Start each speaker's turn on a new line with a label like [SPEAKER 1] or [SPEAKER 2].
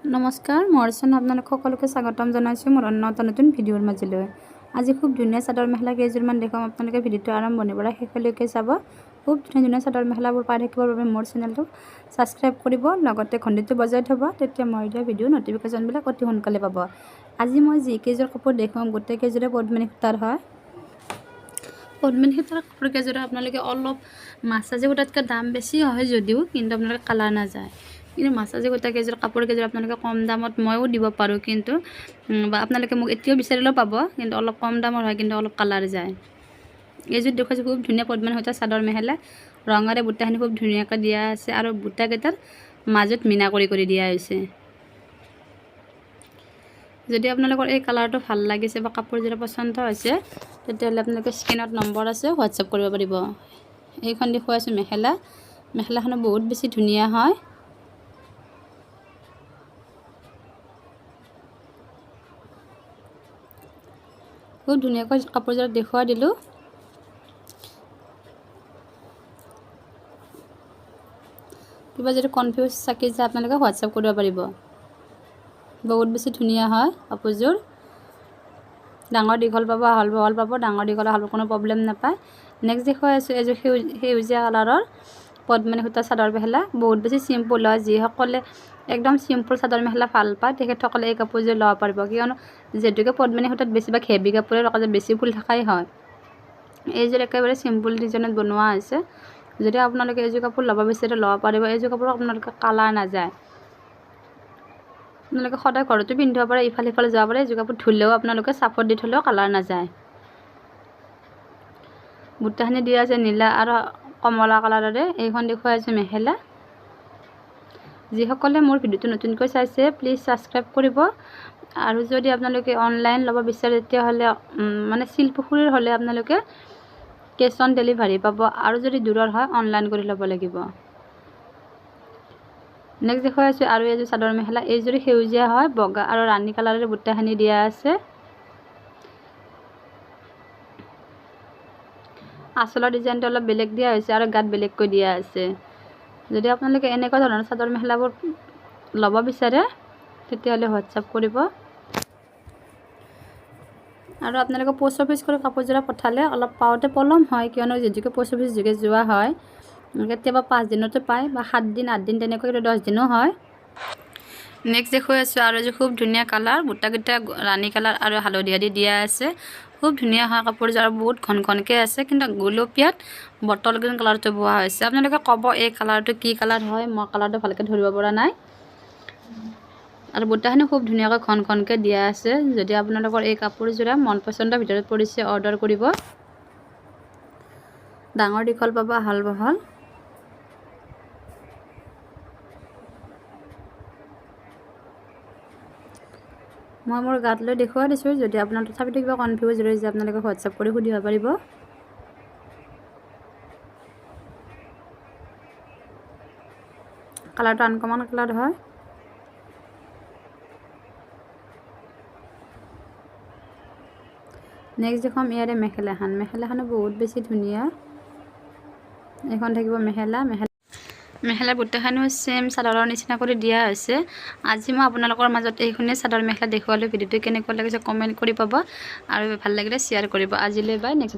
[SPEAKER 1] নমস্কাৰ, মই অৰ্চনা আপোনালোক সকলোকে স্বাগতম জনাইছোঁ মোৰ অন্য এটা নতুন ভিডিঅ'ৰ মাজলৈ। আজি খুব ধুনীয়া চাদৰ মেখেলা কেইযোৰমান দেখুৱাম। আপোনালোকে ভিডিঅ'টো আৰম্ভণিৰ পৰা শেষলৈকে চাব। খুব ধুনীয়া ধুনীয়া চাদৰ মেখেলাবোৰ পাই থাকিবৰ বাবে মোৰ চেনেলটো ছাবস্ক্ৰাইব কৰিব, লগতে ঘণ্টিটো বজাই থ'ব। তেতিয়া মই দিয়া ভিডিঅ' নটিফিকেশ্যনবিলাক অতি সোনকালে পাব। আজি মই যি কেইযোৰ কাপোৰ দেখুৱাম গোটেইকেইযোৰে পদ্মিনী সূতাৰ হয়। পদ্মিনী সূতাৰ কাপোৰকেইযোৰে আপোনালোকে অলপ মাছাজী সূতাতকৈ দাম বেছি হয় যদিও কিন্তু আপোনালোকে কালাৰ নাযায়। কিন্তু মাছাজী সূতা কেইযোৰ কাপোৰ কেইযোৰ আপোনালোকে কম দামত ময়ো দিব পাৰোঁ, কিন্তু বা আপোনালোকে মোক এতিয়াও বিচাৰিলেও পাব, কিন্তু অলপ কম দামৰ হয়, কিন্তু অলপ কালাৰ যায়। এইযোৰ দেখুৱাইছোঁ খুব ধুনীয়া পদ্মিনী সূতাৰ চাদৰ মেখেলা। ৰঙাৰে বুটাখিনি খুব ধুনীয়াকৈ দিয়া আছে আৰু বুটাকেইটাৰ মাজত মীনা কৰি দিয়া হৈছে। যদি আপোনালোকৰ এই কালাৰটো ভাল লাগিছে বা কাপোৰযোৰ পচন্দ হৈছে তেতিয়াহ'লে আপোনালোকে স্ক্ৰীনত নম্বৰ আছে, হোৱাটছআপ কৰিব পাৰিব। এইখন দেখুৱাইছোঁ মেখেলা। মেখেলাখনো বহুত বেছি ধুনীয়া হয়। খুব ধুনীয়াকৈ কাপোৰযোৰ দেখুৱাই দিলোঁ। কিবা যদি কনফিউজ থাকি যায় আপোনালোকে হোৱাটছআপ কৰিব পাৰিব। বহুত বেছি ধুনীয়া হয় কাপোৰযোৰ। ডাঙৰ দীঘল পাব, আহল বহল পাব, ডাঙৰ দীঘল আহল কোনো প্ৰব্লেম নাপায়। নেক্সট দেখুৱাই আছোঁ এযোৰ সেউজীয়া কালাৰৰ পদ্মিনী সূতাৰ চাদৰ মেখেলা। বহুত বেছি চিম্পুল হয়। যিসকলে একদম চিম্পুল চাদৰ মেখেলা ভাল পায় তেখেতসকলে এই কাপোৰযোৰ ল'ব পাৰিব, কিয়নো যিহেতুকে পদ্মিনী সূতাত বেছিভাগ হেভি কাপোৰৰ লগত বেছি ফুল থকাই হয়। এইযোৰ একেবাৰে চিম্পুল ডিজাইনত বনোৱা হৈছে। যদি আপোনালোকে এইযোৰ কাপোৰ ল'ব বিচাৰে ল'ব পাৰিব। এইযোৰ কাপোৰত আপোনালোকে কালাৰ নাযায়। আপোনালোকে সদায় ঘৰতো পিন্ধিব পাৰে, ইফাল সিফালে যাব পাৰে। এইযোৰ কাপোৰ ধুলেও আপোনালোকে চাপত দি থ'লেও কালাৰ নাযায়। বুটাখিনি দিয়া আছে নীলা আৰু কমলা কালাৰেৰে। এইখন দেখুৱাই আছোঁ মেখেলা। যিসকলে মোৰ ভিডিঅ'টো নতুনকৈ চাইছে প্লিজ ছাবস্ক্ৰাইব কৰিব। আৰু যদি আপোনালোকে অনলাইন ল'ব বিচাৰে তেতিয়াহ'লে মানে শিলপুখুৰীৰ হ'লে আপোনালোকে কেছ অন ডেলিভাৰী পাব, আৰু যদি দূৰৰ হয় অনলাইন কৰি ল'ব লাগিব। নেক্সট দেখুৱাই আছোঁ আৰু এযোৰ চাদৰ মেখেলা। এইযোৰ সেউজীয়া হয়, বগা আৰু ৰাণী কালাৰেৰে বুটাখিনি দিয়া আছে। আঁচলৰ ডিজাইনটো অলপ বেলেগ দিয়া হৈছে আৰু গাত বেলেগকৈ দিয়া আছে। যদি আপোনালোকে এনেকুৱা ধৰণৰ চাদৰ মেখেলাবোৰ ল'ব বিচাৰে তেতিয়াহ'লে হোৱাটছআপ কৰিব। আৰু আপোনালোকে পোষ্ট অফিচ কৰি কাপোৰযোৰ পঠালে অলপ পাওঁতে পলম হয়, কিয়নো যিহেতুকে পোষ্ট অফিচ যোগে যোৱা হয়। কেতিয়াবা 5 দিনতো পায় বা 7 দিন 8 দিন তেনেকৈ 10 দিনো হয়। নেক্সট দেখুৱাই আছোঁ আৰু এযোৰ খুব ধুনীয়া কালাৰ। বুটাকেইটা ৰাণী কালাৰ আৰু হালধীয়া দি দিয়া আছে। খুব ধুনীয়া হয় কাপোৰযোৰ আৰু বহুত ঘন ঘনকৈ আছে, কিন্তু গোলপীয়াত বটল গ্ৰীণ কালাৰটো বোৱা হৈছে। আপোনালোকে ক'ব এই কালাৰটো কি কালাৰ হয়, মই কালাৰটো ভালকৈ ধৰিব পৰা নাই। আৰু বুটাখিনি খুব ধুনীয়াকৈ ঘন ঘনকৈ দিয়া আছে। যদি আপোনালোকৰ এই কাপোৰযোৰ মন পচন্দৰ ভিতৰত পৰিছে অৰ্ডাৰ কৰিব। ডাঙৰ দীঘল পাব, আহল বহল। মই মোৰ গাত লৈ দেখুৱাই দিছোঁ। যদি আপোনাৰ তথাপিতো কিবা কনফিউজ ৰৈছে আপোনালোকে হোৱাটছআপ কৰি সুধিব পাৰিব। কালাৰটো আনকমন কালাৰ হয়। নেক্সট দেখুৱাম ইয়াৰে মেখেলাখন। মেখেলাখনো বহুত বেছি ধুনীয়া। এইখন থাকিব মেখেলাৰ বুটাখনো চেম চাদৰৰ নিচিনা কৰি দিয়া হৈছে। আজি মই আপোনালোকৰ মাজত এইখনেই চাদৰ মেখেলা দেখুৱালোঁ। ভিডিঅ'টো কেনেকুৱা লাগিছে কমেণ্ট কৰি পাব, আৰু ভাল লাগিলে শ্বেয়াৰ কৰিব। আজিলৈ বাই। নেক্সট